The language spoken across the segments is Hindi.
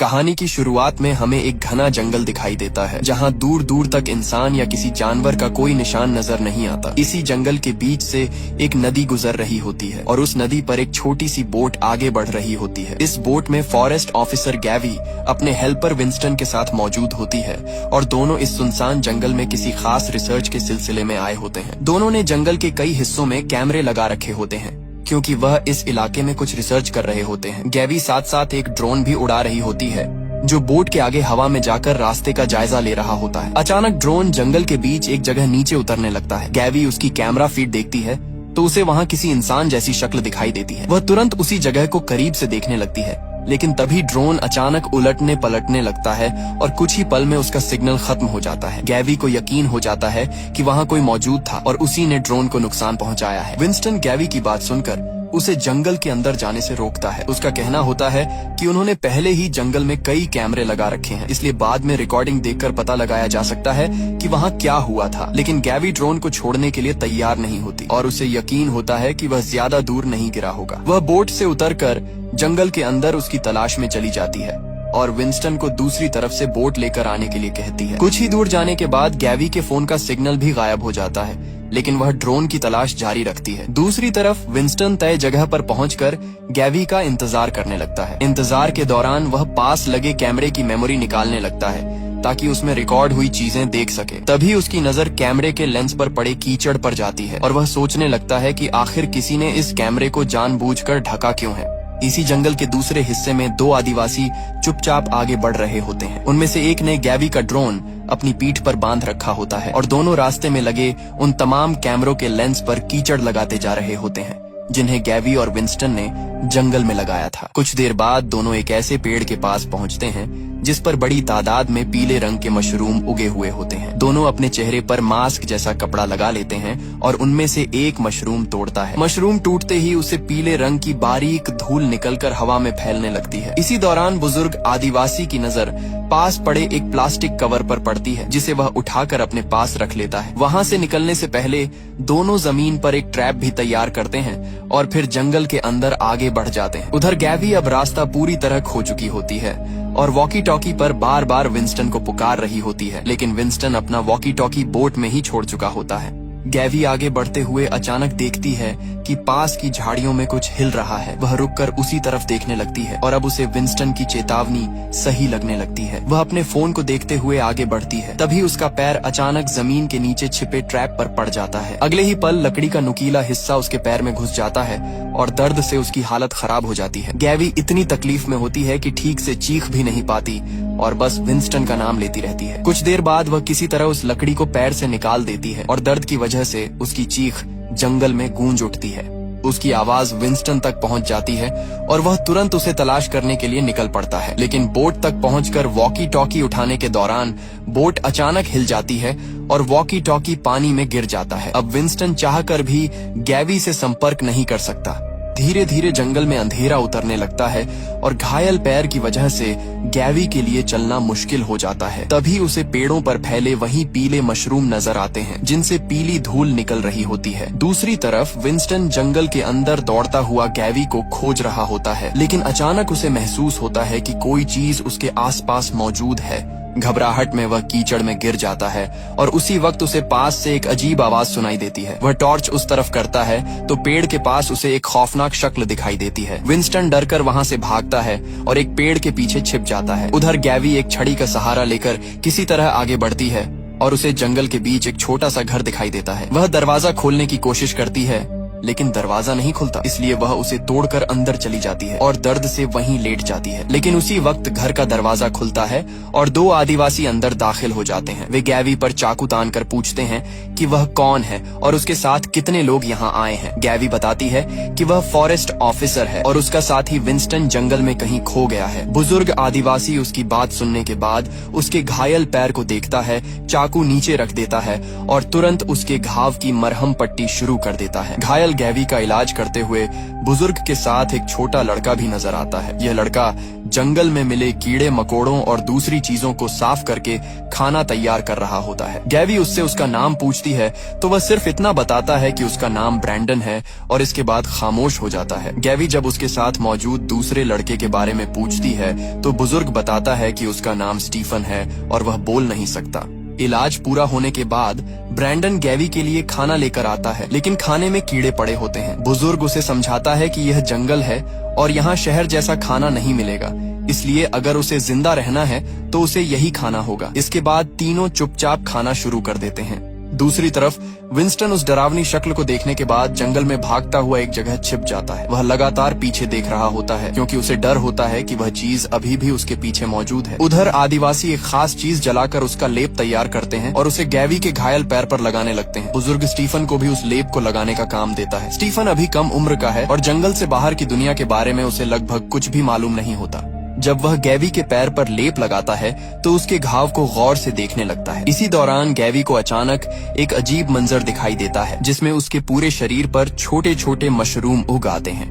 कहानी की शुरुआत में हमें एक घना जंगल दिखाई देता है जहां दूर दूर तक इंसान या किसी जानवर का कोई निशान नजर नहीं आता। इसी जंगल के बीच से एक नदी गुजर रही होती है और उस नदी पर एक छोटी सी बोट आगे बढ़ रही होती है। इस बोट में फॉरेस्ट ऑफिसर गैवी अपने हेल्पर विंस्टन के साथ मौजूद होती है और दोनों इस सुनसान जंगल में किसी खास रिसर्च के सिलसिले में आए होते हैं। दोनों ने जंगल के कई हिस्सों में कैमरे लगा रखे होते हैं क्योंकि वह इस इलाके में कुछ रिसर्च कर रहे होते हैं। गैवी साथ साथ एक ड्रोन भी उड़ा रही होती है जो बोट के आगे हवा में जाकर रास्ते का जायजा ले रहा होता है। अचानक ड्रोन जंगल के बीच एक जगह नीचे उतरने लगता है। गैवी उसकी कैमरा फीड देखती है तो उसे वहाँ किसी इंसान जैसी शक्ल दिखाई देती है। वह तुरंत उसी जगह को करीब से देखने लगती है, लेकिन तभी ड्रोन अचानक उलटने पलटने लगता है और कुछ ही पल में उसका सिग्नल खत्म हो जाता है। गैवी को यकीन हो जाता है कि वहाँ कोई मौजूद था और उसी ने ड्रोन को नुकसान पहुँचाया है। विंस्टन गैवी की बात सुनकर उसे जंगल के अंदर जाने से रोकता है। उसका कहना होता है कि उन्होंने पहले ही जंगल में कई कैमरे लगा रखे हैं, इसलिए बाद में रिकॉर्डिंग देखकर पता लगाया जा सकता है कि वहाँ क्या हुआ था। लेकिन गैवी ड्रोन को छोड़ने के लिए तैयार नहीं होती और उसे यकीन होता है कि वह ज्यादा दूर नहीं गिरा होगा। वह बोट से उतरकर जंगल के अंदर उसकी तलाश में चली जाती है और विंस्टन को दूसरी तरफ से बोट लेकर आने के लिए कहती है। कुछ ही दूर जाने के बाद गैवी के फोन का सिग्नल भी गायब हो जाता है, लेकिन वह ड्रोन की तलाश जारी रखती है। दूसरी तरफ विंस्टन तय जगह पर पहुंचकर गैवी का इंतजार करने लगता है। इंतजार के दौरान वह पास लगे कैमरे की मेमोरी निकालने लगता है ताकि उसमें रिकॉर्ड हुई चीजें देख सके। तभी उसकी नजर कैमरे के लेंस पर पड़े कीचड़ पर जाती है और वह सोचने लगता है कि आखिर किसी ने इस कैमरे को जानबूझकर ढका क्यों है। इसी जंगल के दूसरे हिस्से में दो आदिवासी चुपचाप आगे बढ़ रहे होते हैं। उनमें से एक ने गैवी का ड्रोन अपनी पीठ पर बांध रखा होता है और दोनों रास्ते में लगे उन तमाम कैमरों के लेंस पर कीचड़ लगाते जा रहे होते हैं जिन्हें गैवी और विंस्टन ने जंगल में लगाया था। कुछ देर बाद दोनों एक ऐसे पेड़ के पास पहुंचते हैं जिस पर बड़ी तादाद में पीले रंग के मशरूम उगे हुए होते हैं। दोनों अपने चेहरे पर मास्क जैसा कपड़ा लगा लेते हैं और उनमें से एक मशरूम तोड़ता है। मशरूम टूटते ही उसे पीले रंग की बारीक धूल निकलकर हवा में फैलने लगती है। इसी दौरान बुजुर्ग आदिवासी की नजर पास पड़े एक प्लास्टिक कवर पर पड़ती है जिसे वह उठाकर अपने पास रख लेता है। वहाँ से निकलने से पहले दोनों जमीन पर एक ट्रैप भी तैयार करते हैं और फिर जंगल के अंदर आगे बढ़ जाते हैं। उधर गैवी अब रास्ता पूरी तरह खो चुकी होती है और वॉकी टॉकी पर बार बार विंस्टन को पुकार रही होती है, लेकिन विंस्टन अपना वॉकी टॉकी बोट में ही छोड़ चुका होता है। गैवी आगे बढ़ते हुए अचानक देखती है कि पास की झाड़ियों में कुछ हिल रहा है। वह रुककर उसी तरफ देखने लगती है और अब उसे विंस्टन की चेतावनी सही लगने लगती है। वह अपने फोन को देखते हुए आगे बढ़ती है, तभी उसका पैर अचानक जमीन के नीचे छिपे ट्रैप पर पड़ जाता है। अगले ही पल लकड़ी का नुकीला हिस्सा उसके पैर में घुस जाता है और दर्द से उसकी हालत खराब हो जाती है। गैवी इतनी तकलीफ में होती है कि ठीक से चीख भी नहीं पाती और बस विंस्टन का नाम लेती रहती है। कुछ देर बाद वह किसी तरह उस लकड़ी को पैर से निकाल देती है और दर्द की वजह से उसकी चीख जंगल में गूंज उठती है। उसकी आवाज विंस्टन तक पहुंच जाती है और वह तुरंत उसे तलाश करने के लिए निकल पड़ता है, लेकिन बोट तक पहुंचकर वॉकी टॉकी उठाने के दौरान बोट अचानक हिल जाती है और वॉकी टॉकी पानी में गिर जाता है। अब विंस्टन चाहकर भी गैवी से संपर्क नहीं कर सकता। धीरे धीरे जंगल में अंधेरा उतरने लगता है और घायल पैर की वजह से गैवी के लिए चलना मुश्किल हो जाता है। तभी उसे पेड़ों पर फैले वही पीले मशरूम नजर आते हैं जिनसे पीली धूल निकल रही होती है। दूसरी तरफ विंस्टन जंगल के अंदर दौड़ता हुआ गैवी को खोज रहा होता है, लेकिन अचानक उसे महसूस होता है कि कोई चीज उसके आसपास मौजूद है। घबराहट में वह कीचड़ में गिर जाता है और उसी वक्त उसे पास से एक अजीब आवाज सुनाई देती है। वह टॉर्च उस तरफ करता है तो पेड़ के पास उसे एक खौफनाक शक्ल दिखाई देती है। विंस्टन डरकर वहां से भागता है और एक पेड़ के पीछे छिप जाता है। उधर गैवी एक छड़ी का सहारा लेकर किसी तरह आगे बढ़ती है और उसे जंगल के बीच एक छोटा सा घर दिखाई देता है। वह दरवाजा खोलने की कोशिश करती है, लेकिन दरवाजा नहीं खुलता, इसलिए वह उसे तोड़कर अंदर चली जाती है और दर्द से वहीं लेट जाती है। लेकिन उसी वक्त घर का दरवाजा खुलता है और दो आदिवासी अंदर दाखिल हो जाते हैं। वे गैवी पर चाकू तानकर पूछते हैं कि वह कौन है और उसके साथ कितने लोग यहाँ आए हैं। गैवी बताती है कि वह फॉरेस्ट ऑफिसर है और उसका साथी विंस्टन जंगल में कहीं खो गया है। बुजुर्ग आदिवासी उसकी बात सुनने के बाद उसके घायल पैर को देखता है, चाकू नीचे रख देता है और तुरंत उसके घाव की मरहम पट्टी शुरू कर देता है। घायल गैवी का इलाज करते हुए बुजुर्ग के साथ एक छोटा लड़का भी नजर आता है। यह लड़का जंगल में मिले कीड़े मकोड़ों और दूसरी चीजों को साफ करके खाना तैयार कर रहा होता है। गैवी उससे उसका नाम पूछती है तो वह सिर्फ इतना बताता है कि उसका नाम ब्रैंडन है और इसके बाद खामोश हो जाता है। गैवी जब उसके साथ मौजूद दूसरे लड़के के बारे में पूछती है तो बुजुर्ग बताता है कि उसका नाम स्टीफन है और वह बोल नहीं सकता। इलाज पूरा होने के बाद ब्रैंडन गैवी के लिए खाना लेकर आता है, लेकिन खाने में कीड़े पड़े होते हैं। बुजुर्ग उसे समझाता है कि यह जंगल है और यहाँ शहर जैसा खाना नहीं मिलेगा, इसलिए अगर उसे जिंदा रहना है तो उसे यही खाना होगा। इसके बाद तीनों चुपचाप खाना शुरू कर देते हैं। दूसरी तरफ विंस्टन उस डरावनी शक्ल को देखने के बाद जंगल में भागता हुआ एक जगह छिप जाता है। वह लगातार पीछे देख रहा होता है क्योंकि उसे डर होता है कि वह चीज अभी भी उसके पीछे मौजूद है। उधर आदिवासी एक खास चीज जलाकर उसका लेप तैयार करते हैं और उसे गैवी के घायल पैर पर लगाने लगते हैं। बुजुर्ग स्टीफन को भी उस लेप को लगाने का काम देता है। स्टीफन अभी कम उम्र का है और जंगल से बाहर की दुनिया के बारे में उसे लगभग कुछ भी मालूम नहीं होता। जब वह गैवी के पैर पर लेप लगाता है तो उसके घाव को गौर से देखने लगता है। इसी दौरान गैवी को अचानक एक अजीब मंजर दिखाई देता है जिसमें उसके पूरे शरीर पर छोटे छोटे मशरूम उग आते हैं।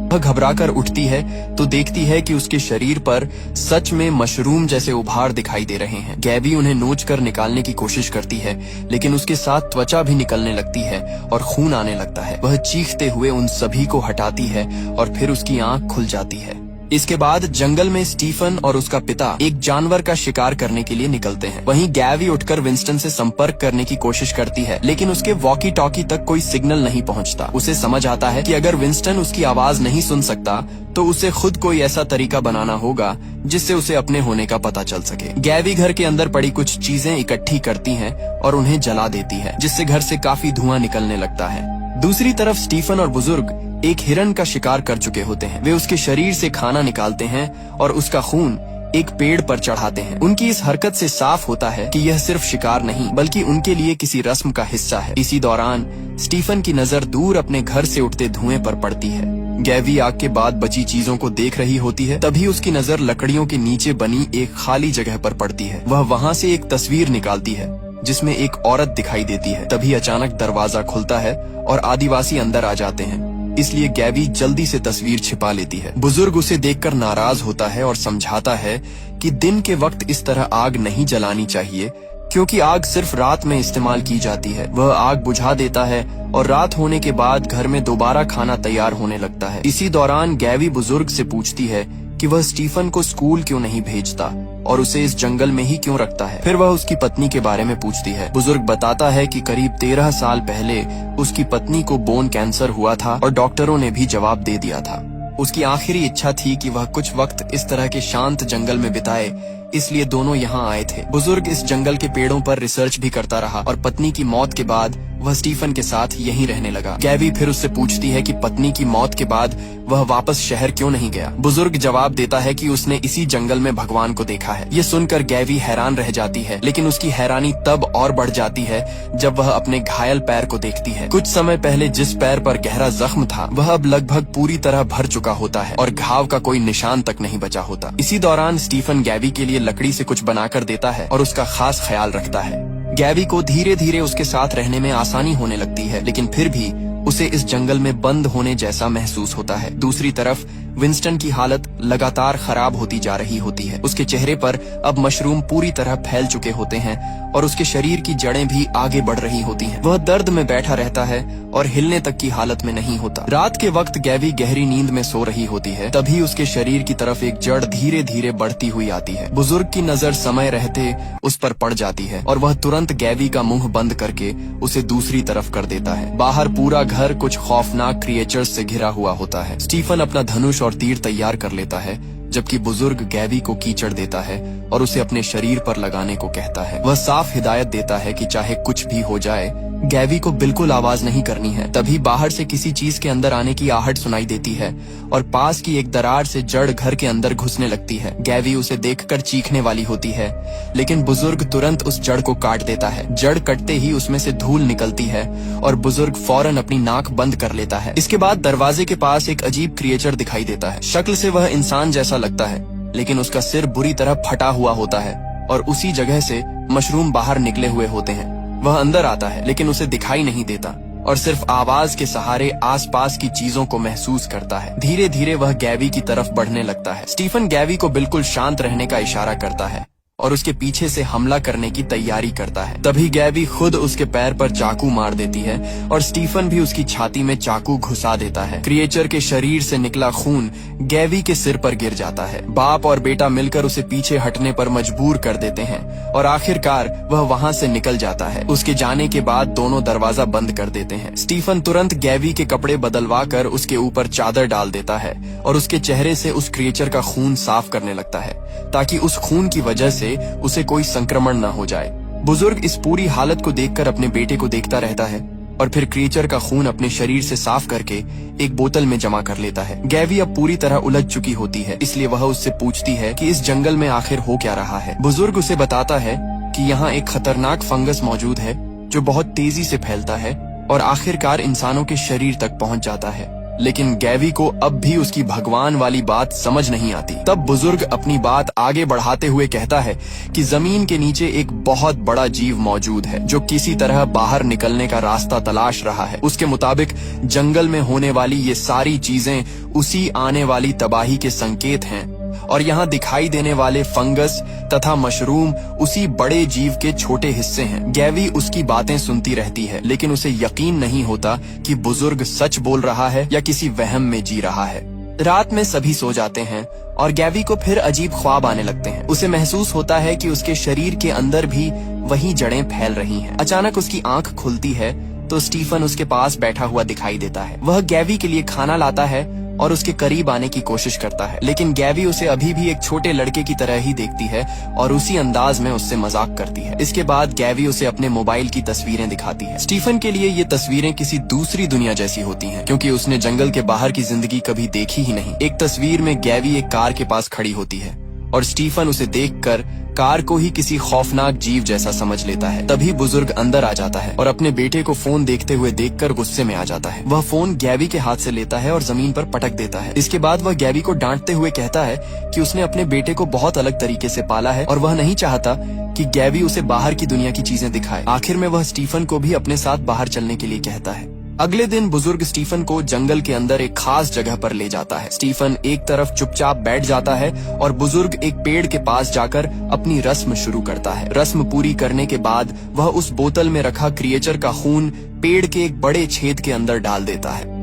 वह घबराकर उठती है तो देखती है कि उसके शरीर पर सच में मशरूम जैसे उभार दिखाई दे रहे हैं। गैवी उन्हें नोचकर निकालने की कोशिश करती है, लेकिन उसके साथ त्वचा भी निकलने लगती है और खून आने लगता है। वह चीखते हुए उन सभी को हटाती है और फिर उसकी आंख खुल जाती है। इसके बाद जंगल में स्टीफन और उसका पिता एक जानवर का शिकार करने के लिए निकलते हैं। वहीं गैवी उठकर विंस्टन से संपर्क करने की कोशिश करती है, लेकिन उसके वॉकी टॉकी तक कोई सिग्नल नहीं पहुंचता। उसे समझ आता है कि अगर विंस्टन उसकी आवाज नहीं सुन सकता तो उसे खुद कोई ऐसा तरीका बनाना होगा जिससे उसे अपने होने का पता चल सके। गैवी घर के अंदर पड़ी कुछ चीजें इकट्ठी करती है और उन्हें जला देती है, जिससे घर से काफी धुआं निकलने लगता है। दूसरी तरफ स्टीफन और बुजुर्ग एक हिरन का शिकार कर चुके होते हैं। वे उसके शरीर से खाना निकालते हैं और उसका खून एक पेड़ पर चढ़ाते हैं। उनकी इस हरकत से साफ होता है कि यह सिर्फ शिकार नहीं बल्कि उनके लिए किसी रस्म का हिस्सा है। इसी दौरान स्टीफन की नजर दूर अपने घर से उठते धुएं पर पड़ती है। गैवी आग के बाद बची चीजों को देख रही होती है, तभी उसकी नजर लकड़ियों के नीचे बनी एक खाली जगह पर पड़ती है। वह वहाँ से एक तस्वीर निकालती है जिसमें एक औरत दिखाई देती है। तभी अचानक दरवाजा खुलता है और आदिवासी अंदर आ जाते हैं, इसलिए गैवी जल्दी से तस्वीर छिपा लेती है। बुजुर्ग उसे देखकर नाराज होता है और समझाता है कि दिन के वक्त इस तरह आग नहीं जलानी चाहिए क्योंकि आग सिर्फ रात में इस्तेमाल की जाती है। वह आग बुझा देता है और रात होने के बाद घर में दोबारा खाना तैयार होने लगता है। इसी दौरान गैवी बुजुर्ग से पूछती है कि वह स्टीफन को स्कूल क्यों नहीं भेजता और उसे इस जंगल में ही क्यों रखता है। फिर वह उसकी पत्नी के बारे में पूछती है। बुजुर्ग बताता है कि करीब 13 साल पहले उसकी पत्नी को बोन कैंसर हुआ था और डॉक्टरों ने भी जवाब दे दिया था। उसकी आखिरी इच्छा थी कि वह कुछ वक्त इस तरह के शांत जंगल में बिताए, इसलिए दोनों यहाँ आए थे। बुजुर्ग इस जंगल के पेड़ों पर रिसर्च भी करता रहा और पत्नी की मौत के बाद वह स्टीफन के साथ यहीं रहने लगा। गैवी फिर उससे पूछती है कि पत्नी की मौत के बाद वह वापस शहर क्यों नहीं गया। बुजुर्ग जवाब देता है कि उसने इसी जंगल में भगवान को देखा है। ये सुनकर गैवी हैरान रह जाती है, लेकिन उसकी हैरानी तब और बढ़ जाती है जब वह अपने घायल पैर को देखती है। कुछ समय पहले जिस पैर पर गहरा जख्म था वह अब लगभग पूरी तरह भर चुका होता है और घाव का कोई निशान तक नहीं बचा होता। इसी दौरान स्टीफन गैवी के लिए लकड़ी से कुछ बनाकर देता है और उसका खास ख्याल रखता है। गैवी को धीरे धीरे उसके साथ रहने में आसानी होने लगती है, लेकिन फिर भी उसे इस जंगल में बंद होने जैसा महसूस होता है। दूसरी तरफ विंस्टन की हालत लगातार खराब होती जा रही होती है। उसके चेहरे पर अब मशरूम पूरी तरह फैल चुके होते हैं और उसके शरीर की जड़ें भी आगे बढ़ रही होती हैं। वह दर्द में बैठा रहता है और हिलने तक की हालत में नहीं होता। रात के वक्त गैवी गहरी नींद में सो रही होती है, तभी उसके शरीर की तरफ एक जड़ धीरे धीरे बढ़ती हुई आती है। बुजुर्ग की नजर समय रहते उस पर पड़ जाती है और वह तुरंत गैवी का मुंह बंद करके उसे दूसरी तरफ कर देता है। बाहर पूरा घर कुछ खौफनाक क्रिएचर्स से घिरा हुआ होता है। स्टीफन अपना धनुष और तीर तैयार कर लेता है, जबकि बुजुर्ग गैवी को कीचड़ देता है और उसे अपने शरीर पर लगाने को कहता है। वह साफ हिदायत देता है कि चाहे कुछ भी हो जाए गैवी को बिल्कुल आवाज नहीं करनी है। तभी बाहर से किसी चीज के अंदर आने की आहट सुनाई देती है और पास की एक दरार से जड़ घर के अंदर घुसने लगती है। गैवी उसे देखकर चीखने वाली होती है, लेकिन बुजुर्ग तुरंत उस जड़ को काट देता है। जड़ कटते ही उसमें से धूल निकलती है और बुजुर्ग फौरन अपनी नाक बंद कर लेता है। इसके बाद दरवाजे के पास एक अजीब क्रिएचर दिखाई देता है। शक्ल से वह इंसान जैसा लगता है, लेकिन उसका सिर बुरी तरह फटा हुआ होता है और उसी जगह से मशरूम बाहर निकले हुए होते हैं। वह अंदर आता है, लेकिन उसे दिखाई नहीं देता और सिर्फ आवाज के सहारे आसपास की चीजों को महसूस करता है। धीरे धीरे वह गैवी की तरफ बढ़ने लगता है। स्टीफन गैवी को बिल्कुल शांत रहने का इशारा करता है और उसके पीछे से हमला करने की तैयारी करता है। तभी गैवी खुद उसके पैर पर चाकू मार देती है और स्टीफन भी उसकी छाती में चाकू घुसा देता है। क्रिएचर के शरीर से निकला खून गैवी के सिर पर गिर जाता है। बाप और बेटा मिलकर उसे पीछे हटने पर मजबूर कर देते हैं और आखिरकार वह वहां से निकल जाता है। उसके जाने के बाद दोनों दरवाजा बंद कर देते हैं। स्टीफन तुरंत गैवी के कपड़े बदलवा कर उसके ऊपर चादर डाल देता है और उसके चेहरे से उस क्रिएचर का खून साफ करने लगता है ताकि उस खून की वजह से उसे कोई संक्रमण न हो जाए। बुजुर्ग इस पूरी हालत को देखकर अपने बेटे को देखता रहता है और फिर क्रिएचर का खून अपने शरीर से साफ करके एक बोतल में जमा कर लेता है। गैवी अब पूरी तरह उलझ चुकी होती है, इसलिए वह उससे पूछती है कि इस जंगल में आखिर हो क्या रहा है। बुजुर्ग उसे बताता है कि यहाँ एक खतरनाक फंगस मौजूद है जो बहुत तेजी से फैलता है और आखिरकार इंसानों के शरीर तक पहुँच जाता है। लेकिन गैवी को अब भी उसकी भगवान वाली बात समझ नहीं आती। तब बुजुर्ग अपनी बात आगे बढ़ाते हुए कहता है कि जमीन के नीचे एक बहुत बड़ा जीव मौजूद है जो किसी तरह बाहर निकलने का रास्ता तलाश रहा है। उसके मुताबिक जंगल में होने वाली ये सारी चीजें उसी आने वाली तबाही के संकेत हैं और यहाँ दिखाई देने वाले फंगस तथा मशरूम उसी बड़े जीव के छोटे हिस्से हैं। गैवी उसकी बातें सुनती रहती है लेकिन उसे यकीन नहीं होता कि बुजुर्ग सच बोल रहा है या किसी वहम में जी रहा है। रात में सभी सो जाते हैं और गैवी को फिर अजीब ख्वाब आने लगते हैं। उसे महसूस होता है कि उसके शरीर के अंदर भी वही जड़ें फैल रही हैं। अचानक उसकी आंख खुलती है तो स्टीफन उसके पास बैठा हुआ दिखाई देता है। वह गैवी के लिए खाना लाता है और उसके करीब आने की कोशिश करता है, लेकिन गैवी उसे अभी भी एक छोटे लड़के की तरह ही देखती है और उसी अंदाज में उससे मजाक करती है। इसके बाद गैवी उसे अपने मोबाइल की तस्वीरें दिखाती है। स्टीफन के लिए ये तस्वीरें किसी दूसरी दुनिया जैसी होती हैं, क्योंकि उसने जंगल के बाहर की जिंदगी कभी देखी ही नहीं। एक तस्वीर में गैवी एक कार के पास खड़ी होती है और स्टीफन उसे देखकर कार को ही किसी खौफनाक जीव जैसा समझ लेता है। तभी बुजुर्ग अंदर आ जाता है और अपने बेटे को फोन देखते हुए देखकर गुस्से में आ जाता है। वह फोन गैवी के हाथ से लेता है और जमीन पर पटक देता है। इसके बाद वह गैवी को डांटते हुए कहता है कि उसने अपने बेटे को बहुत अलग तरीके से पाला है और वह नहीं चाहता कि गैवी उसे बाहर की दुनिया की चीजें दिखाए। आखिर में वह स्टीफन को भी अपने साथ बाहर चलने के लिए कहता है। अगले दिन बुजुर्ग स्टीफन को जंगल के अंदर एक खास जगह पर ले जाता है। स्टीफन एक तरफ चुपचाप बैठ जाता है और बुजुर्ग एक पेड़ के पास जाकर अपनी रस्म शुरू करता है। रस्म पूरी करने के बाद वह उस बोतल में रखा क्रिएचर का खून पेड़ के एक बड़े छेद के अंदर डाल देता है।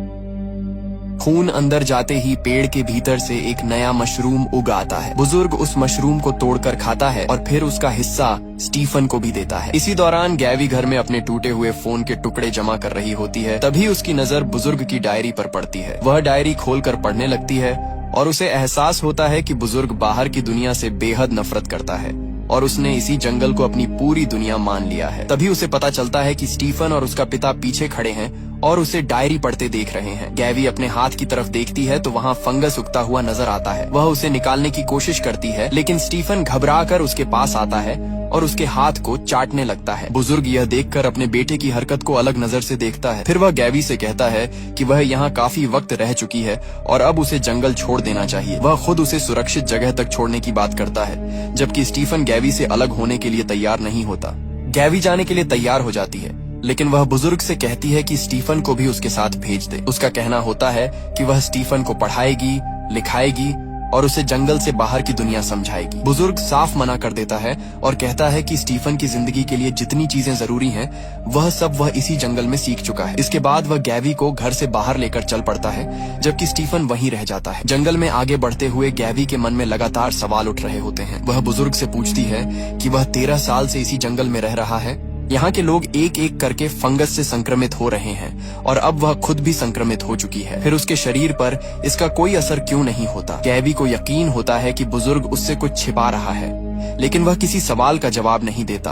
खून अंदर जाते ही पेड़ के भीतर से एक नया मशरूम उग आता है। बुजुर्ग उस मशरूम को तोड़कर खाता है और फिर उसका हिस्सा स्टीफन को भी देता है। इसी दौरान गैवी घर में अपने टूटे हुए फोन के टुकड़े जमा कर रही होती है। तभी उसकी नजर बुजुर्ग की डायरी पर पड़ती है। वह डायरी खोलकर पढ़ने लगती है और उसे एहसास होता है कि बुजुर्ग बाहर की दुनिया से बेहद नफरत करता है और उसने इसी जंगल को अपनी पूरी दुनिया मान लिया है। तभी उसे पता चलता है कि स्टीफन और उसका पिता पीछे खड़े हैं और उसे डायरी पढ़ते देख रहे हैं। गैवी अपने हाथ की तरफ देखती है तो वहाँ फंगस उगता हुआ नजर आता है। वह उसे निकालने की कोशिश करती है, लेकिन स्टीफन घबराकर उसके पास आता है और उसके हाथ को चाटने लगता है। बुजुर्ग यह देखकर अपने बेटे की हरकत को अलग नजर से देखता है। फिर वह गैवी से कहता है कि वह यहाँ काफी वक्त रह चुकी है और अब उसे जंगल छोड़ देना चाहिए। वह खुद उसे सुरक्षित जगह तक छोड़ने की बात करता है, जबकि स्टीफन गैवी से अलग होने के लिए तैयार नहीं होता। गैवी जाने के लिए तैयार हो जाती है, लेकिन वह बुजुर्ग से कहती है कि स्टीफन को भी उसके साथ भेज दे। उसका कहना होता है कि वह स्टीफन को पढ़ाएगी, लिखाएगी और उसे जंगल से बाहर की दुनिया समझाएगी। बुजुर्ग साफ मना कर देता है और कहता है कि स्टीफन की जिंदगी के लिए जितनी चीजें जरूरी हैं, वह सब वह इसी जंगल में सीख चुका है। इसके बाद वह गैवी को घर से बाहर लेकर चल पड़ता है, जबकि स्टीफन वहीं रह जाता है। जंगल में आगे बढ़ते हुए गैवी के मन में लगातार सवाल उठ रहे होते हैं। वह बुजुर्ग से पूछती है कि वह 13 साल से इसी जंगल में रह रहा है। यहाँ के लोग एक एक करके फंगस से संक्रमित हो रहे हैं और अब वह खुद भी संक्रमित हो चुकी है। फिर उसके शरीर पर इसका कोई असर क्यों नहीं होता? गैवी को यकीन होता है कि बुजुर्ग उससे कुछ छिपा रहा है, लेकिन वह किसी सवाल का जवाब नहीं देता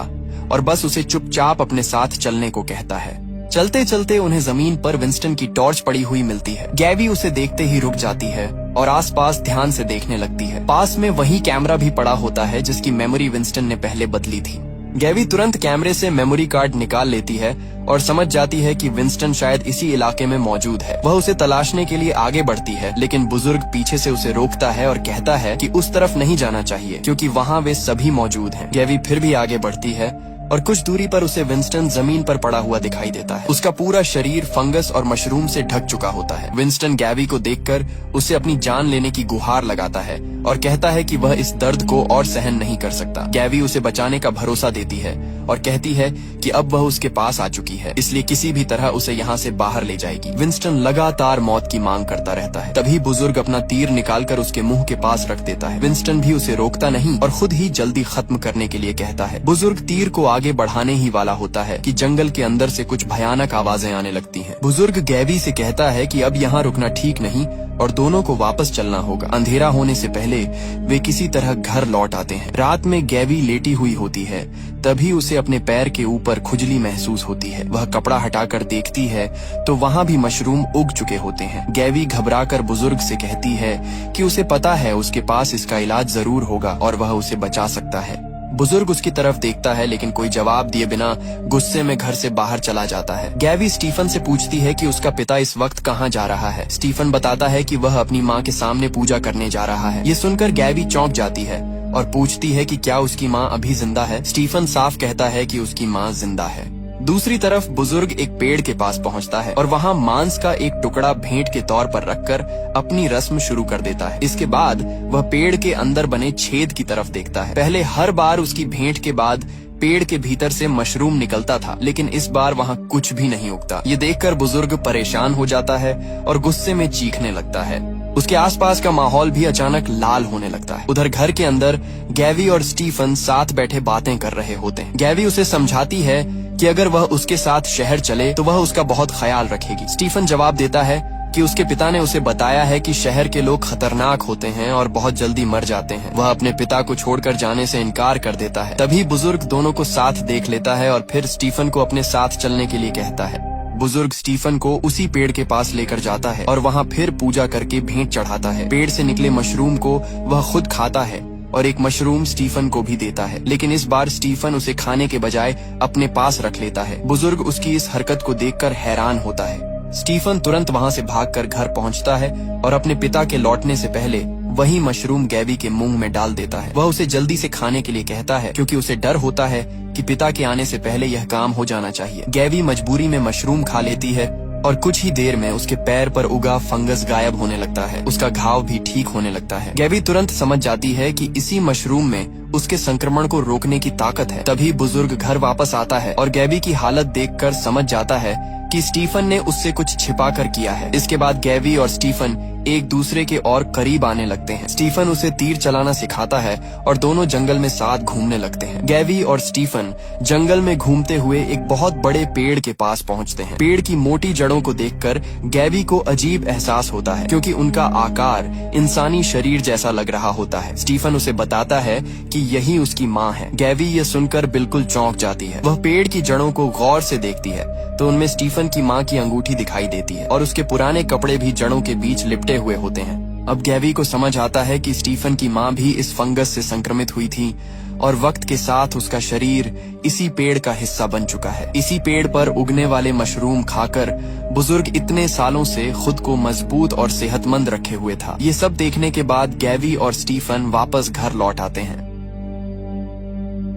और बस उसे चुपचाप अपने साथ चलने को कहता है। चलते चलते उन्हें जमीन पर विंस्टन की टॉर्च पड़ी हुई मिलती है। गैवी उसे देखते ही रुक जाती है और आसपास ध्यान से देखने लगती है। पास में वही कैमरा भी पड़ा होता है जिसकी मेमोरी विंस्टन ने पहले बदली थी। गैवी तुरंत कैमरे से मेमोरी कार्ड निकाल लेती है और समझ जाती है कि विंस्टन शायद इसी इलाके में मौजूद है। वह उसे तलाशने के लिए आगे बढ़ती है, लेकिन बुजुर्ग पीछे से उसे रोकता है और कहता है कि उस तरफ नहीं जाना चाहिए क्योंकि वहाँ वे सभी मौजूद हैं। गैवी फिर भी आगे बढ़ती है और कुछ दूरी पर उसे विंस्टन जमीन पर पड़ा हुआ दिखाई देता है। उसका पूरा शरीर फंगस और मशरूम से ढक चुका होता है। विंस्टन गैवी को देखकर उसे अपनी जान लेने की गुहार लगाता है और कहता है कि वह इस दर्द को और सहन नहीं कर सकता। गैवी उसे बचाने का भरोसा देती है और कहती है कि अब वह उसके पास आ चुकी है, इसलिए किसी भी तरह उसे यहाँ से बाहर ले जाएगी। विंस्टन लगातार मौत की मांग करता रहता है। तभी बुजुर्ग अपना तीर निकालकर उसके मुंह के पास रख देता है। विंस्टन भी उसे रोकता नहीं और खुद ही जल्दी खत्म करने के लिए कहता है। बुजुर्ग तीर को आगे बढ़ाने ही वाला होता है कि जंगल के अंदर से कुछ भयानक आवाजें आने लगती हैं। बुजुर्ग गैवी से कहता है कि अब यहाँ रुकना ठीक नहीं और दोनों को वापस चलना होगा। अंधेरा होने से पहले वे किसी तरह घर लौट आते हैं। रात में गैवी लेटी हुई होती है, तभी उसे अपने पैर के ऊपर खुजली महसूस होती है। वह कपड़ा हटाकर देखती है तो वहाँ भी मशरूम उग चुके होते हैं। गैवी घबराकर बुजुर्ग से कहती है कि उसे पता है उसके पास इसका इलाज जरूर होगा और वह उसे बचा सकता है। बुजुर्ग उसकी तरफ देखता है लेकिन कोई जवाब दिए बिना गुस्से में घर से बाहर चला जाता है। गैवी स्टीफन से पूछती है कि उसका पिता इस वक्त कहाँ जा रहा है। स्टीफन बताता है कि वह अपनी माँ के सामने पूजा करने जा रहा है। ये सुनकर गैवी चौंक जाती है और पूछती है कि क्या उसकी माँ अभी जिंदा है। स्टीफन साफ कहता है कि उसकी माँ जिंदा है। दूसरी तरफ बुजुर्ग एक पेड़ के पास पहुंचता है और वहां मांस का एक टुकड़ा भेंट के तौर पर रखकर अपनी रस्म शुरू कर देता है। इसके बाद वह पेड़ के अंदर बने छेद की तरफ देखता है। पहले हर बार उसकी भेंट के बाद पेड़ के भीतर से मशरूम निकलता था, लेकिन इस बार वहाँ कुछ भी नहीं उगता। ये देखकर बुजुर्ग परेशान हो जाता है और गुस्से में चीखने लगता है। उसके आसपास का माहौल भी अचानक लाल होने लगता है। उधर घर के अंदर गैवी और स्टीफन साथ बैठे बातें कर रहे होते हैं। गैवी उसे समझाती है कि अगर वह उसके साथ शहर चले तो वह उसका बहुत ख्याल रखेगी। स्टीफन जवाब देता है कि उसके पिता ने उसे बताया है कि शहर के लोग खतरनाक होते हैं और बहुत जल्दी मर जाते हैं। वह अपने पिता को छोड़कर जाने से इनकार कर देता है। तभी बुजुर्ग दोनों को साथ देख लेता है और फिर स्टीफन को अपने साथ चलने के लिए कहता है। बुजुर्ग स्टीफन को उसी पेड़ के पास लेकर जाता है और वहाँ फिर पूजा करके भेंट चढ़ाता है। पेड़ से निकले मशरूम को वह खुद खाता है और एक मशरूम स्टीफन को भी देता है, लेकिन इस बार स्टीफन उसे खाने के बजाय अपने पास रख लेता है। बुजुर्ग उसकी इस हरकत को देखकर हैरान होता है। स्टीफन तुरंत वहाँ से भागकर घर पहुँचता है और अपने पिता के लौटने से पहले वही मशरूम गैवी के मुंह में डाल देता है। वह उसे जल्दी से खाने के लिए कहता है क्योंकि उसे डर होता है कि पिता के आने से पहले यह काम हो जाना चाहिए। गैवी मजबूरी में मशरूम खा लेती है और कुछ ही देर में उसके पैर पर उगा फंगस गायब होने लगता है। उसका घाव भी ठीक होने लगता है। गैवी तुरंत समझ जाती है कि इसी मशरूम में उसके संक्रमण को रोकने की ताकत है। तभी बुजुर्ग घर वापस आता है और गैवी की हालत देखकर समझ जाता है कि स्टीफन ने उससे कुछ छिपा कर किया है। इसके बाद गैवी और स्टीफन एक दूसरे के और करीब आने लगते हैं। स्टीफन उसे तीर चलाना सिखाता है और दोनों जंगल में साथ घूमने लगते हैं। गैवी और स्टीफन जंगल में घूमते हुए एक बहुत बड़े पेड़ के पास पहुंचते हैं। पेड़ की मोटी जड़ों को देखकर गैवी को अजीब एहसास होता है क्योंकि उनका आकार इंसानी शरीर जैसा लग रहा होता है। स्टीफन उसे बताता है कि यही उसकी माँ है। गैवी ये सुनकर बिल्कुल चौंक जाती है। वह पेड़ की जड़ों को गौर से देखती है तो उनमें स्टीफन की माँ की अंगूठी दिखाई देती है और उसके पुराने कपड़े भी जड़ों के बीच लिपटे हुए होते हैं। अब गैवी को समझ आता है कि स्टीफन की माँ भी इस फंगस से संक्रमित हुई थी और वक्त के साथ उसका शरीर इसी पेड़ का हिस्सा बन चुका है। इसी पेड़ पर उगने वाले मशरूम खाकर बुजुर्ग इतने सालों से खुद को मजबूत और सेहतमंद रखे हुए था। ये सब देखने के बाद गैवी और स्टीफन वापस घर लौट आते हैं।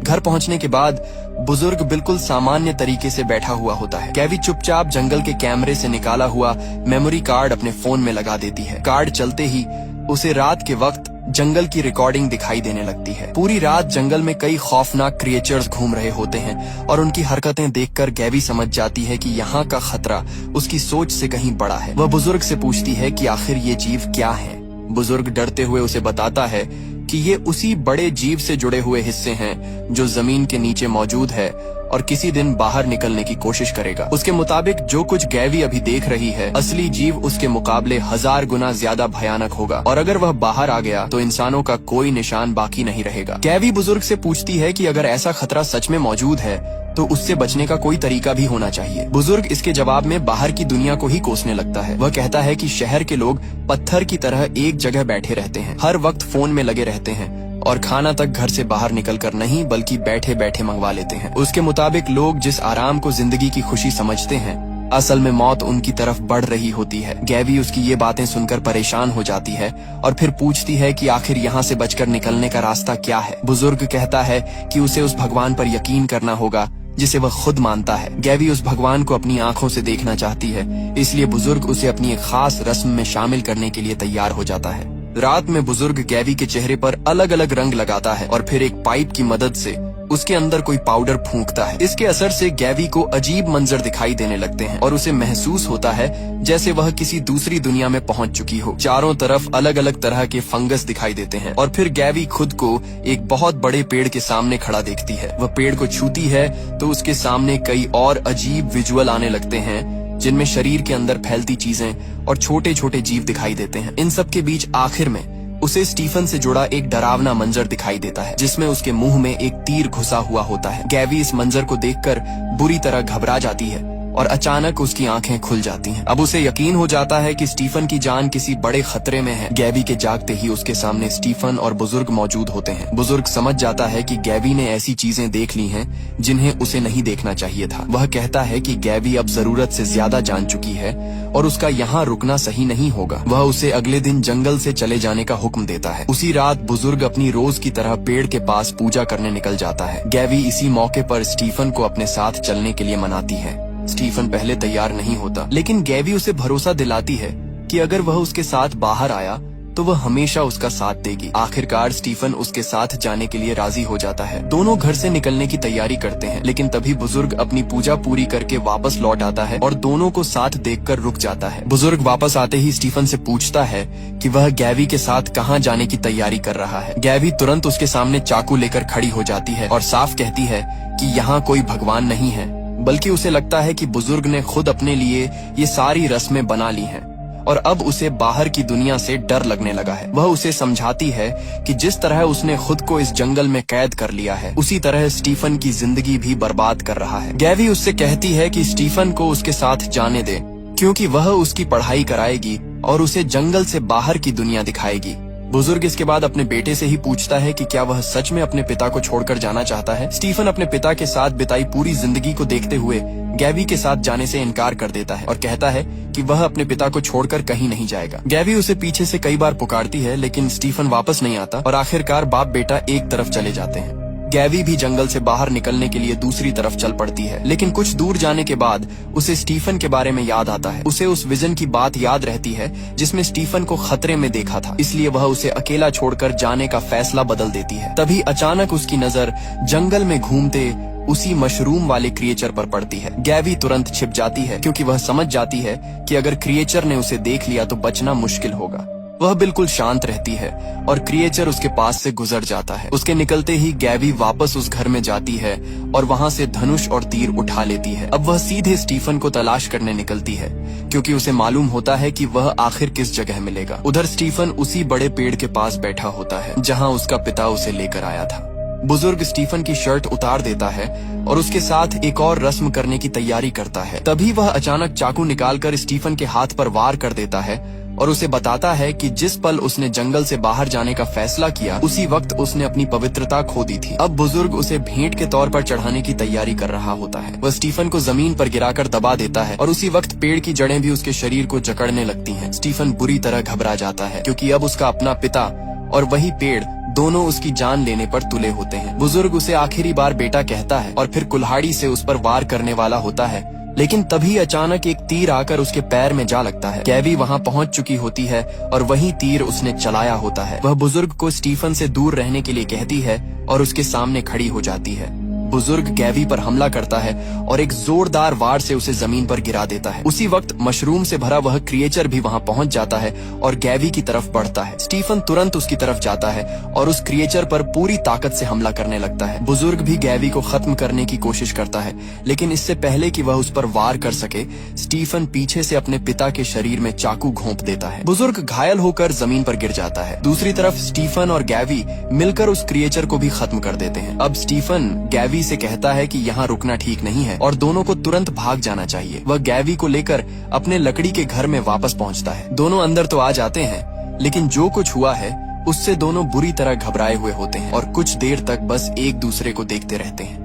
घर पहुंचने के बाद बुजुर्ग बिल्कुल सामान्य तरीके से बैठा हुआ होता है। गैवी चुपचाप जंगल के कैमरे से निकाला हुआ मेमोरी कार्ड अपने फोन में लगा देती है। कार्ड चलते ही उसे रात के वक्त जंगल की रिकॉर्डिंग दिखाई देने लगती है। पूरी रात जंगल में कई खौफनाक क्रिएचर्स घूम रहे होते हैं और उनकी हरकतें देखकर गैवी समझ जाती है कि यहाँ का खतरा उसकी सोच से कहीं बड़ा है। वह बुजुर्ग से पूछती है कि आखिर ये जीव क्या है। बुजुर्ग डरते हुए उसे बताता है कि ये उसी बड़े जीव से जुड़े हुए हिस्से हैं जो जमीन के नीचे मौजूद है और किसी दिन बाहर निकलने की कोशिश करेगा। उसके मुताबिक जो कुछ गैवी अभी देख रही है, असली जीव उसके मुकाबले 1000 गुना ज्यादा भयानक होगा और अगर वह बाहर आ गया तो इंसानों का कोई निशान बाकी नहीं रहेगा। गैवी बुजुर्ग से पूछती है कि अगर ऐसा खतरा सच में मौजूद है तो उससे बचने का कोई तरीका भी होना चाहिए। बुजुर्ग इसके जवाब में बाहर की दुनिया को ही कोसने लगता है। वह कहता है कि शहर के लोग पत्थर की तरह एक जगह बैठे रहते हैं, हर वक्त फोन में लगे रहते हैं और खाना तक घर से बाहर निकलकर नहीं बल्कि बैठे बैठे मंगवा लेते हैं। उसके मुताबिक लोग जिस आराम को जिंदगी की खुशी समझते हैं असल में मौत उनकी तरफ बढ़ रही होती है। गैवी उसकी ये बातें सुनकर परेशान हो जाती है और फिर पूछती है कि आखिर यहाँ से बचकर निकलने का रास्ता क्या है। बुजुर्ग कहता है कि उसे उस भगवान पर यकीन करना होगा जिसे वह खुद मानता है। गैवी उस भगवान को अपनी आंखों से देखना चाहती है, इसलिए बुजुर्ग उसे अपनी एक खास रस्म में शामिल करने के लिए तैयार हो जाता है। रात में बुजुर्ग गैवी के चेहरे पर अलग अलग रंग लगाता है और फिर एक पाइप की मदद से उसके अंदर कोई पाउडर फूंकता है। इसके असर से गैवी को अजीब मंजर दिखाई देने लगते हैं और उसे महसूस होता है जैसे वह किसी दूसरी दुनिया में पहुंच चुकी हो। चारों तरफ अलग अलग तरह के फंगस दिखाई देते हैं और फिर गैवी खुद को एक बहुत बड़े पेड़ के सामने खड़ा देखती है। वह पेड़ को छूती है तो उसके सामने कई और अजीब विजुअल आने लगते हैं, जिनमें शरीर के अंदर फैलती चीजें और छोटे छोटे जीव दिखाई देते हैं। इन सब के बीच आखिर में उसे स्टीफन से जुड़ा एक डरावना मंजर दिखाई देता है, जिसमें उसके मुंह में एक तीर घुसा हुआ होता है। गैवी इस मंजर को देखकर बुरी तरह घबरा जाती है और अचानक उसकी आंखें खुल जाती हैं। अब उसे यकीन हो जाता है कि स्टीफन की जान किसी बड़े खतरे में है। गैवी के जागते ही उसके सामने स्टीफन और बुजुर्ग मौजूद होते हैं। बुजुर्ग समझ जाता है कि गैवी ने ऐसी चीजें देख ली हैं जिन्हें उसे नहीं देखना चाहिए था। वह कहता है कि गैवी अब जरूरत से ज्यादा जान चुकी है और उसका यहाँ रुकना सही नहीं होगा। वह उसे अगले दिन जंगल से चले जाने का हुक्म देता है। उसी रात बुजुर्ग अपनी रोज की तरह पेड़ के पास पूजा करने निकल जाता है। गैवी इसी मौके पर स्टीफन को अपने साथ चलने के लिए मनाती है। स्टीफन पहले तैयार नहीं होता, लेकिन गैवी उसे भरोसा दिलाती है कि अगर वह उसके साथ बाहर आया तो वह हमेशा उसका साथ देगी। आखिरकार स्टीफन उसके साथ जाने के लिए राजी हो जाता है। दोनों घर से निकलने की तैयारी करते हैं, लेकिन तभी बुजुर्ग अपनी पूजा पूरी करके वापस लौट आता है और दोनों को साथ देखकर रुक जाता है। बुजुर्ग वापस आते ही स्टीफन से पूछता है कि वह गैवी के साथ कहाँ जाने की तैयारी कर रहा है। गैवी तुरंत उसके सामने चाकू लेकर खड़ी हो जाती है और साफ कहती है कि यहाँ कोई भगवान नहीं है, बल्कि उसे लगता है कि बुजुर्ग ने खुद अपने लिए ये सारी रस्में बना ली हैं और अब उसे बाहर की दुनिया से डर लगने लगा है। वह उसे समझाती है कि जिस तरह उसने खुद को इस जंगल में कैद कर लिया है, उसी तरह स्टीफन की जिंदगी भी बर्बाद कर रहा है। गैवी उससे कहती है कि स्टीफन को उसके साथ जाने दे, क्योंकि वह उसकी पढ़ाई कराएगी और उसे जंगल से बाहर की दुनिया दिखाएगी। बुजुर्ग इसके बाद अपने बेटे से ही पूछता है कि क्या वह सच में अपने पिता को छोड़कर जाना चाहता है। स्टीफन अपने पिता के साथ बिताई पूरी जिंदगी को देखते हुए गैवी के साथ जाने से इनकार कर देता है और कहता है कि वह अपने पिता को छोड़कर कहीं नहीं जाएगा। गैवी उसे पीछे से कई बार पुकारती है, लेकिन स्टीफन वापस नहीं आता और आखिरकार बाप बेटा एक तरफ चले जाते हैं। गैवी भी जंगल से बाहर निकलने के लिए दूसरी तरफ चल पड़ती है, लेकिन कुछ दूर जाने के बाद उसे स्टीफन के बारे में याद आता है। उसे उस विजन की बात याद रहती है जिसमें स्टीफन को खतरे में देखा था, इसलिए वह उसे अकेला छोड़कर जाने का फैसला बदल देती है। तभी अचानक उसकी नजर जंगल में घूमते उसी मशरूम वाले क्रिएचर पर पड़ती है। गैवी तुरंत छिप जाती है, क्योंकि वह समझ जाती है कि अगर क्रिएचर ने उसे देख लिया तो बचना मुश्किल होगा। वह बिल्कुल शांत रहती है और क्रिएचर उसके पास से गुजर जाता है। उसके निकलते ही गैवी वापस उस घर में जाती है और वहां से धनुष और तीर उठा लेती है। अब वह सीधे स्टीफन को तलाश करने निकलती है, क्योंकि उसे मालूम होता है कि वह आखिर किस जगह मिलेगा। उधर स्टीफन उसी बड़े पेड़ के पास बैठा होता है जहां उसका पिता उसे लेकर आया था। बुजुर्ग स्टीफन की शर्ट उतार देता है और उसके साथ एक और रस्म करने की तैयारी करता है। तभी वह अचानक चाकू निकालकर स्टीफन के हाथ पर वार कर देता है और उसे बताता है कि जिस पल उसने जंगल से बाहर जाने का फैसला किया, उसी वक्त उसने अपनी पवित्रता खो दी थी। अब बुजुर्ग उसे भेंट के तौर पर चढ़ाने की तैयारी कर रहा होता है। वह स्टीफन को जमीन पर गिराकर दबा देता है और उसी वक्त पेड़ की जड़ें भी उसके शरीर को जकड़ने लगती हैं। स्टीफन बुरी तरह घबरा जाता है, क्योंकि अब उसका अपना पिता और वही पेड़ दोनों उसकी जान लेने पर तुले होते हैं। बुजुर्ग उसे आखिरी बार बेटा कहता है और फिर कुल्हाड़ी से उस पर वार करने वाला होता है, लेकिन तभी अचानक एक तीर आकर उसके पैर में जा लगता है। गैवी वहां पहुंच चुकी होती है और वही तीर उसने चलाया होता है। वह बुजुर्ग को स्टीफन से दूर रहने के लिए कहती है और उसके सामने खड़ी हो जाती है। बुजुर्ग गैवी पर हमला करता है और एक जोरदार वार से उसे जमीन पर गिरा देता है। उसी वक्त मशरूम से भरा वह क्रिएचर भी वहां पहुंच जाता है और गैवी की तरफ बढ़ता है। स्टीफन तुरंत उसकी तरफ जाता है और उस क्रिएचर पर पूरी ताकत से हमला करने लगता है। बुजुर्ग भी गैवी को खत्म करने की कोशिश करता है, लेकिन इससे पहले कि वह उस पर वार कर सके, स्टीफन पीछे से अपने पिता के शरीर में चाकू घोंप देता है। बुजुर्ग घायल होकर जमीन पर गिर जाता है। दूसरी तरफ स्टीफन और गैवी मिलकर उस क्रिएचर को भी खत्म कर देते हैं। अब स्टीफन गैवी से कहता है कि यहाँ रुकना ठीक नहीं है और दोनों को तुरंत भाग जाना चाहिए। वह गैवी को लेकर अपने लकड़ी के घर में वापस पहुँचता है। दोनों अंदर तो आ जाते हैं, लेकिन जो कुछ हुआ है उससे दोनों बुरी तरह घबराए हुए होते हैं और कुछ देर तक बस एक दूसरे को देखते रहते हैं।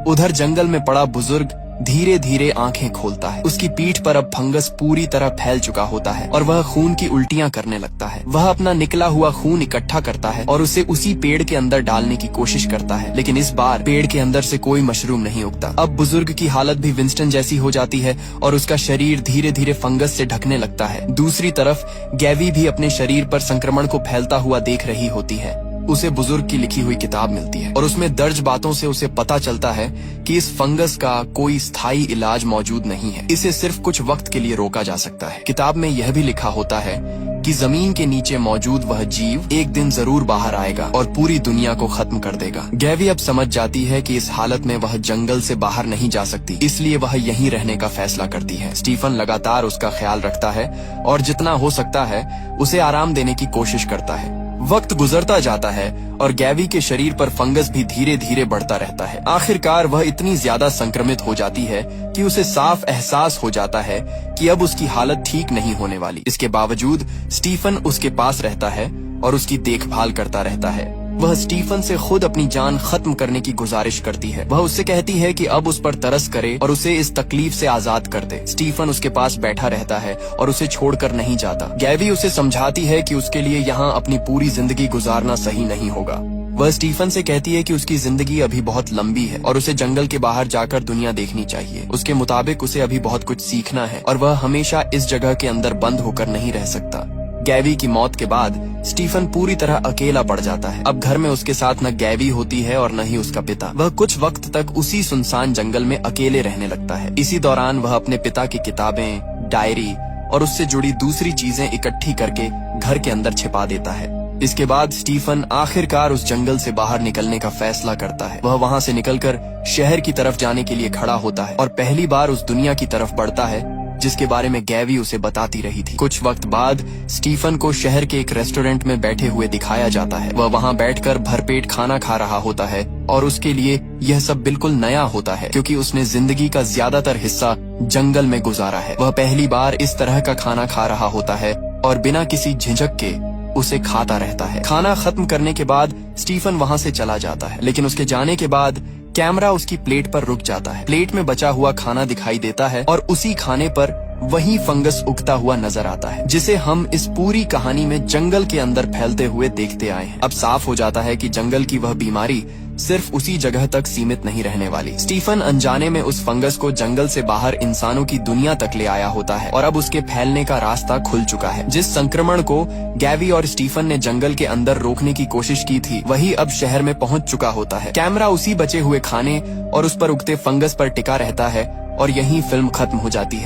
उधर जंगल में पड़ा बुजुर्ग धीरे धीरे आंखें खोलता है। उसकी पीठ पर अब फंगस पूरी तरह फैल चुका होता है और वह खून की उल्टियां करने लगता है। वह अपना निकला हुआ खून इकट्ठा करता है और उसे उसी पेड़ के अंदर डालने की कोशिश करता है, लेकिन इस बार पेड़ के अंदर से कोई मशरूम नहीं उगता। अब बुजुर्ग की हालत भी विंस्टन जैसी हो जाती है और उसका शरीर धीरे धीरे फंगस से ढकने लगता है। दूसरी तरफ गैवी भी अपने शरीर पर संक्रमण को फैलता हुआ देख रही होती है। उसे बुजुर्ग की लिखी हुई किताब मिलती है और उसमें दर्ज बातों से उसे पता चलता है कि इस फंगस का कोई स्थायी इलाज मौजूद नहीं है। इसे सिर्फ कुछ वक्त के लिए रोका जा सकता है। किताब में यह भी लिखा होता है कि जमीन के नीचे मौजूद वह जीव एक दिन जरूर बाहर आएगा और पूरी दुनिया को खत्म कर देगा। गैवी अब समझ जाती है कि इस हालत में वह जंगल से बाहर नहीं जा सकती, इसलिए वह यहीं रहने का फैसला करती है। स्टीफन लगातार उसका ख्याल रखता है और जितना हो सकता है उसे आराम देने की कोशिश करता है। वक्त गुजरता जाता है और गैवी के शरीर पर फंगस भी धीरे धीरे बढ़ता रहता है। आखिरकार वह इतनी ज्यादा संक्रमित हो जाती है कि उसे साफ एहसास हो जाता है कि अब उसकी हालत ठीक नहीं होने वाली। इसके बावजूद स्टीफन उसके पास रहता है और उसकी देखभाल करता रहता है। वह स्टीफन से खुद अपनी जान खत्म करने की गुजारिश करती है। वह उससे कहती है कि अब उस पर तरस करे और उसे इस तकलीफ से आजाद कर दे। स्टीफन उसके पास बैठा रहता है और उसे छोड़कर नहीं जाता। गैवी उसे समझाती है कि उसके लिए यहाँ अपनी पूरी जिंदगी गुजारना सही नहीं होगा। वह स्टीफन से कहती है कि उसकी जिंदगी अभी बहुत लंबी है और उसे जंगल के बाहर जाकर दुनिया देखनी चाहिए। उसके मुताबिक उसे अभी बहुत कुछ सीखना है और वह हमेशा इस जगह के अंदर बंद होकर नहीं रह सकता। गैवी की मौत के बाद स्टीफन पूरी तरह अकेला पड़ जाता है। अब घर में उसके साथ न गैवी होती है और न ही उसका पिता। वह कुछ वक्त तक उसी सुनसान जंगल में अकेले रहने लगता है। इसी दौरान वह अपने पिता की किताबें, डायरी और उससे जुड़ी दूसरी चीजें इकट्ठी करके घर के अंदर छिपा देता है। इसके बाद स्टीफन आखिरकार उस जंगल से बाहर निकलने का फैसला करता है। वह वहाँ से निकलकर शहर की तरफ जाने के लिए खड़ा होता है और पहली बार उस दुनिया की तरफ बढ़ता है जिसके बारे में गैवी उसे बताती रही थी। कुछ वक्त बाद स्टीफन को शहर के एक रेस्टोरेंट में बैठे हुए दिखाया जाता है। वह वहाँ बैठकर भरपेट खाना खा रहा होता है और उसके लिए यह सब बिल्कुल नया होता है क्योंकि उसने जिंदगी का ज्यादातर हिस्सा जंगल में गुजारा है। वह पहली बार इस तरह का खाना खा रहा होता है और बिना किसी झिझक के उसे खाता रहता है। खाना खत्म करने के बाद स्टीफन वहाँ से चला जाता है, लेकिन उसके जाने के बाद कैमरा उसकी प्लेट पर रुक जाता है। प्लेट में बचा हुआ खाना दिखाई देता है और उसी खाने पर वही फंगस उगता हुआ नजर आता है जिसे हम इस पूरी कहानी में जंगल के अंदर फैलते हुए देखते आए हैं। अब साफ हो जाता है कि जंगल की वह बीमारी सिर्फ उसी जगह तक सीमित नहीं रहने वाली। स्टीफन अनजाने में उस फंगस को जंगल से बाहर इंसानों की दुनिया तक ले आया होता है और अब उसके फैलने का रास्ता खुल चुका है। जिस संक्रमण को गैवी और स्टीफन ने जंगल के अंदर रोकने की कोशिश की थी वही अब शहर में पहुंच चुका होता है। कैमरा उसी बचे हुए खाने और उस पर उगते फंगस पर टिका रहता है और यहीं फिल्म खत्म हो जाती है।